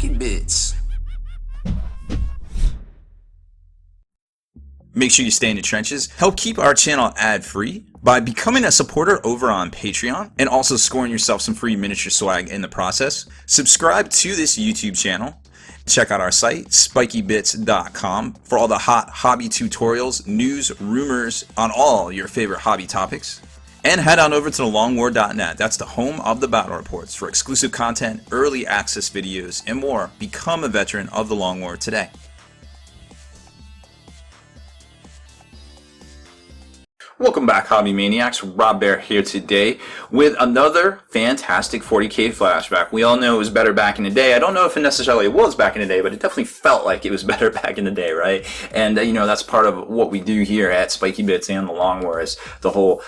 Spiky Bits. Make sure you stay in the trenches. Help keep our channel ad-free by becoming a supporter over on Patreon and also scoring yourself some free miniature swag in the process. Subscribe to this YouTube channel. Check out our site, spikybits.com, for all the hot hobby tutorials, news, rumors on all your favorite hobby topics. And head on over to thelongwar.net. That's the home of the battle reports for exclusive content, early access videos, and more. Become a veteran of the Long War today. Welcome back, Hobby Maniacs. Rob Bear here today with another fantastic 40K flashback. We all know it was better back in the day. I don't know if it necessarily was back in the day, but it definitely felt like it was better back in the day, right? And, you know, that's part of what we do here at Spiky Bits and the Long War is the whole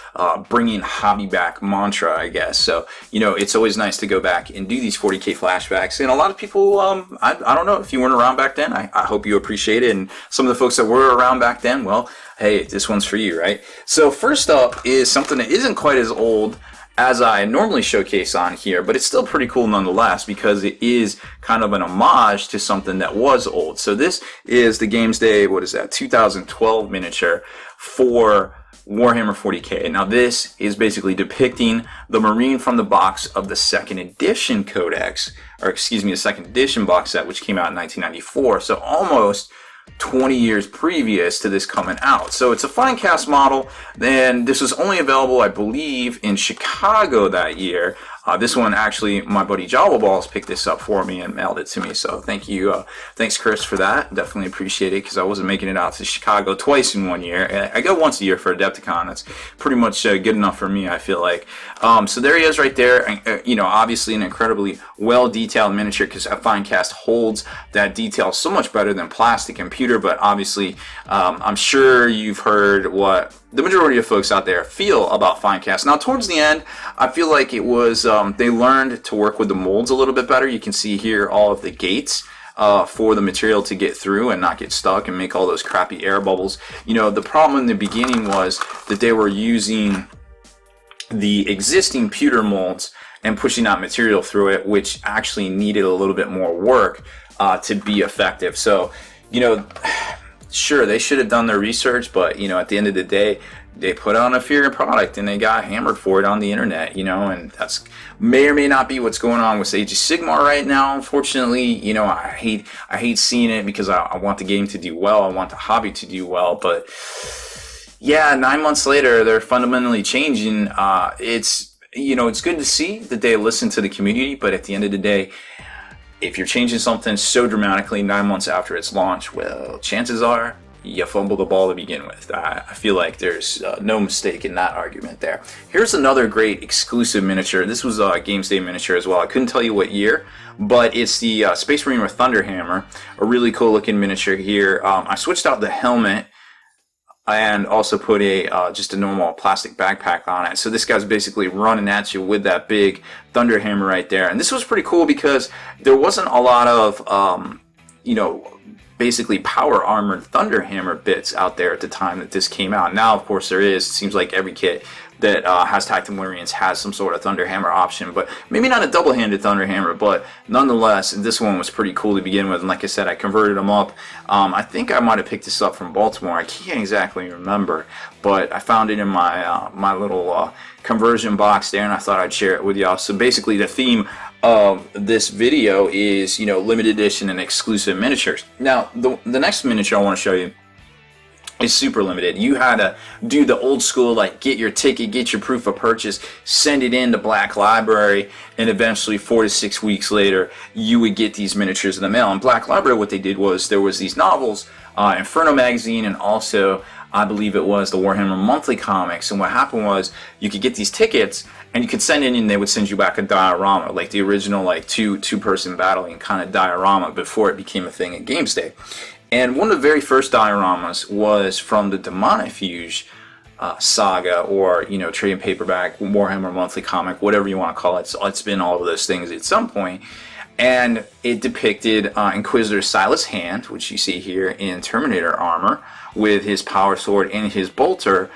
bringing hobby back mantra, I guess. So, you know, it's always nice to go back and do these 40K flashbacks. And a lot of people, I don't know if you weren't around back then. I hope you appreciate it. And some of the folks that were around back then, well, hey, this one's for you, right? So first up is something that isn't quite as old as I normally showcase on here, but it's still pretty cool nonetheless because it is kind of an homage to something that was old. So this is the Games Day, 2012 miniature for Warhammer 40K. Now this is basically depicting the Marine from the box of the second edition codex, or excuse me, the second edition box set, which came out in 1994. So almost 20 years previous to this coming out. So it's a fine cast model, and this was only available, I believe, in Chicago that year. This one, actually, my buddy Java Balls picked this up for me and mailed it to me, so thank you. Thanks, Chris, for that. Definitely appreciate it, because I wasn't making it out to Chicago twice in 1 year. I go once a year for Adepticon. That's pretty much good enough for me, I feel like. So there he is right there. You know, obviously an incredibly well-detailed miniature, because a fine cast holds that detail so much better than plastic computer, but obviously, I'm sure you've heard what the majority of folks out there feel about fine cast. Now, towards the end, I feel like it was, they learned to work with the molds a little bit better. You can see here all of the gates for the material to get through and not get stuck and make all those crappy air bubbles. You know, the problem in the beginning was that they were using the existing pewter molds and pushing out material through it, which actually needed a little bit more work to be effective. So, you know, sure, they should have done their research, but, you know, at the end of the day, they put out an inferior product and they got hammered for it on the internet, you know, and that's may or may not be what's going on with Age of Sigmar right now. Unfortunately, you know, I hate seeing it because I want the game to do well. I want the hobby to do well, but yeah, 9 months later, they're fundamentally changing. It's, you know, it's good to see that they listen to the community, but at the end of the day, if you're changing something so dramatically 9 months after its launch, well, chances are you fumbled the ball to begin with. I feel like there's no mistake in that argument there. Here's another great exclusive miniature. This was a Games Day miniature as well. I couldn't tell you what year, but it's the Space Marine with Thunderhammer. A really cool looking miniature here. I switched out the helmet and also put a just a normal plastic backpack on it. So this guy's basically running at you with that big Thunderhammer right there. And this was pretty cool because there wasn't a lot of, you know, basically power armored Thunderhammer bits out there at the time that this came out. Now, of course, there is. It seems like every kit that has Tactical Marines has some sort of Thunderhammer option, but maybe not a double-handed Thunderhammer, but nonetheless, this one was pretty cool to begin with, and like I said, I converted them up. I think I might have picked this up from Baltimore. I can't exactly remember, but I found it in my my little conversion box there, and I thought I'd share it with y'all. So basically, the theme of this video is, you know, limited edition and exclusive miniatures. Now, the next miniature I want to show you is super limited. You had to do the old school, like get your ticket, get your proof of purchase, send it in to Black Library, and eventually 4 to 6 weeks later, you would get these miniatures in the mail. And Black Library, what they did was there was these novels, Inferno magazine, and also I believe it was the Warhammer Monthly comics. And what happened was you could get these tickets and you could send in and they would send you back a diorama, like the original like two-person battling kind of diorama before it became a thing at Games Day. And one of the very first dioramas was from the Demonifuge saga, or, you know, trade paperback, Warhammer Monthly comic, whatever you want to call it. So it's been all of those things at some point. And it depicted Inquisitor Silas hand, which you see here in Terminator armor, with his power sword and his bolter,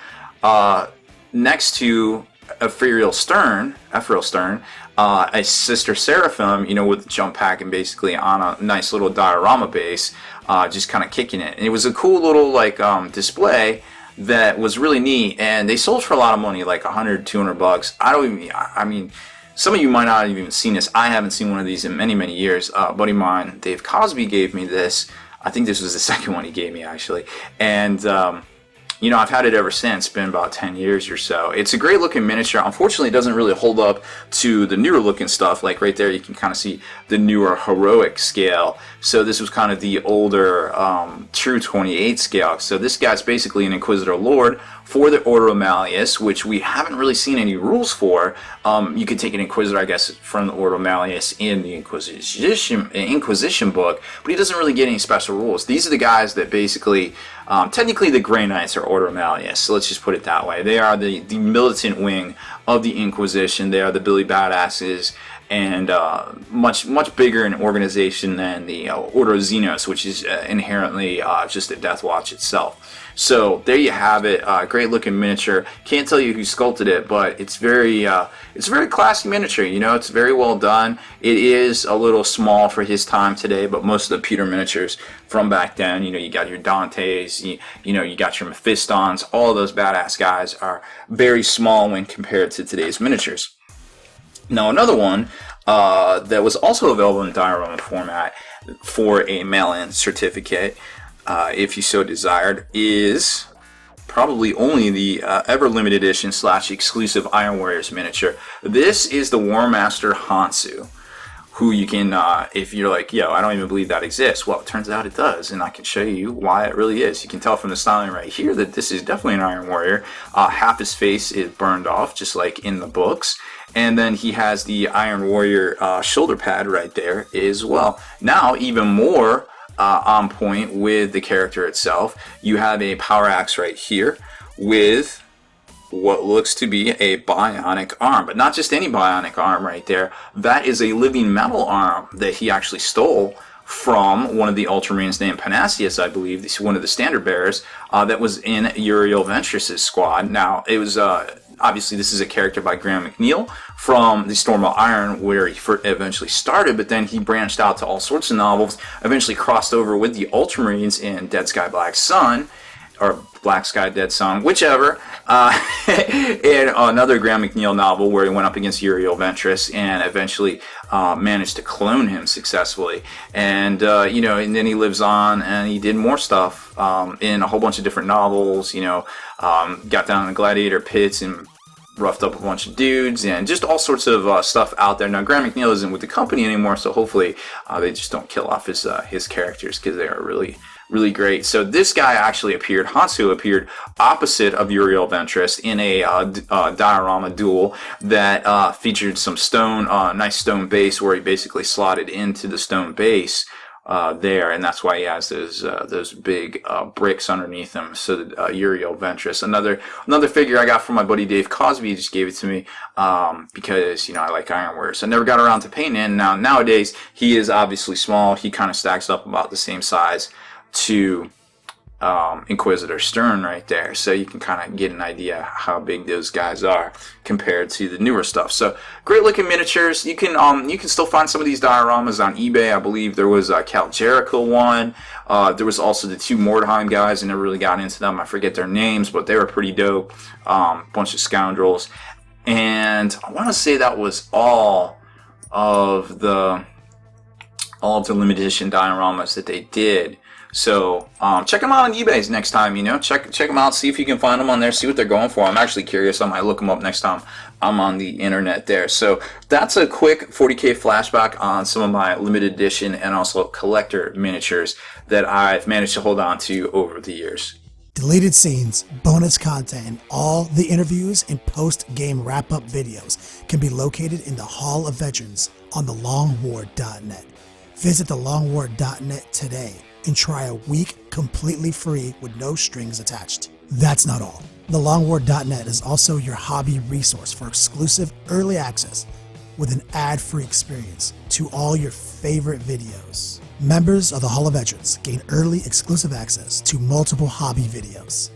next to Ethereal Stern, a Sister Seraphim, with the jump pack and basically on a nice little diorama base, just kind of kicking it. And it was a cool little display that was really neat, and they sold for a lot of money, like $100-200. I mean, some of you might not have even seen this. I haven't seen one of these in many, many years. A buddy of mine, Dave Cosby, gave me this. I think this was the second one he gave me, actually. And I've had it ever since. It's been about 10 years or so. It's a great looking miniature. Unfortunately, it doesn't really hold up to the newer looking stuff. Like right there, you can kind of see the newer heroic scale. So this was kind of the older true 28 scale. So this guy's basically an Inquisitor Lord for the Order of Malleus, which we haven't really seen any rules for. You could take an Inquisitor, I guess, from the Order of Malleus in the Inquisition book, but he doesn't really get any special rules. These are the guys that basically, technically the Grey Knights are Order of Malleus, so let's just put it that way. They are the militant wing of the Inquisition. They are the Billy Badasses, and much bigger an organization than the Order of Xenos, which is inherently just a Death Watch itself. So there you have it. Great looking miniature. Can't tell you who sculpted it, but it's a very classy miniature. It's very well done. It is a little small for his time today, but most of the pewter miniatures from back then, you got your Dantes, you got your Mephistons. All of those badass guys are very small when compared to today's miniatures. Now another one that was also available in diorama format for a mail-in certificate, if you so desired, is probably only the ever limited edition / exclusive Iron Warriors miniature. This is the War Master Honsou, who you can, if you're like, yo, I don't even believe that exists. Well, it turns out it does, and I can show you why it really is. You can tell from the styling right here that this is definitely an Iron Warrior. Half his face is burned off, just like in the books. And then he has the Iron Warrior shoulder pad right there as well. Now, even more on point with the character itself, you have a power axe right here with what looks to be a bionic arm, but not just any bionic arm right there. That is a living metal arm that he actually stole from one of the Ultramarines named Panaceus, I believe. This is one of the standard bearers that was in Uriel Ventress's squad. Now, it was obviously this is a character by Graham McNeil from the Storm of Iron, where he eventually started, but then he branched out to all sorts of novels, eventually crossed over with the Ultramarines in Dead Sky Black Sun, or Black Sky Dead Sun, whichever, in another Graham McNeil novel where he went up against Uriel Ventress and eventually managed to clone him successfully. And, and then he lives on and he did more stuff in a whole bunch of different novels, got down in the gladiator pits and roughed up a bunch of dudes and just all sorts of stuff out there. Now, Graham McNeil isn't with the company anymore, so hopefully they just don't kill off his characters, because they are really, really great. So this guy actually appeared, Honsou appeared opposite of Uriel Ventress in a diorama duel that featured some stone, nice stone base, where he basically slotted into the stone base there, and that's why he has those big bricks underneath him. So Uriel Ventress, another figure I got from my buddy Dave Cosby. He just gave it to me because I like Iron Warriors. I never got around to painting him. Nowadays he is obviously small. He kind of stacks up about the same size to Inquisitor Stern right there, so you can kind of get an idea how big those guys are compared to the newer stuff. So great looking miniatures. You can still find some of these dioramas on eBay. I believe there was a Cal Jericho one. There was also the two Mordheim guys. I never really got into them. I forget their names, but they were pretty dope. Bunch of scoundrels, and I want to say that was all of the limited edition dioramas that they did. So check them out on eBay next time. Check them out, see if you can find them on there, see what they're going for. I'm actually curious. I might look them up next time I'm on the internet there. So that's a quick 40K flashback on some of my limited edition and also collector miniatures that I've managed to hold on to over the years. Deleted scenes, bonus content, and all the interviews and post-game wrap-up videos can be located in the Hall of Veterans on thelongwar.net. Visit thelongwar.net today and try a week completely free with no strings attached. That's not all. TheLongWar.net is also your hobby resource for exclusive early access with an ad-free experience to all your favorite videos. Members of the Hall of Veterans gain early exclusive access to multiple hobby videos.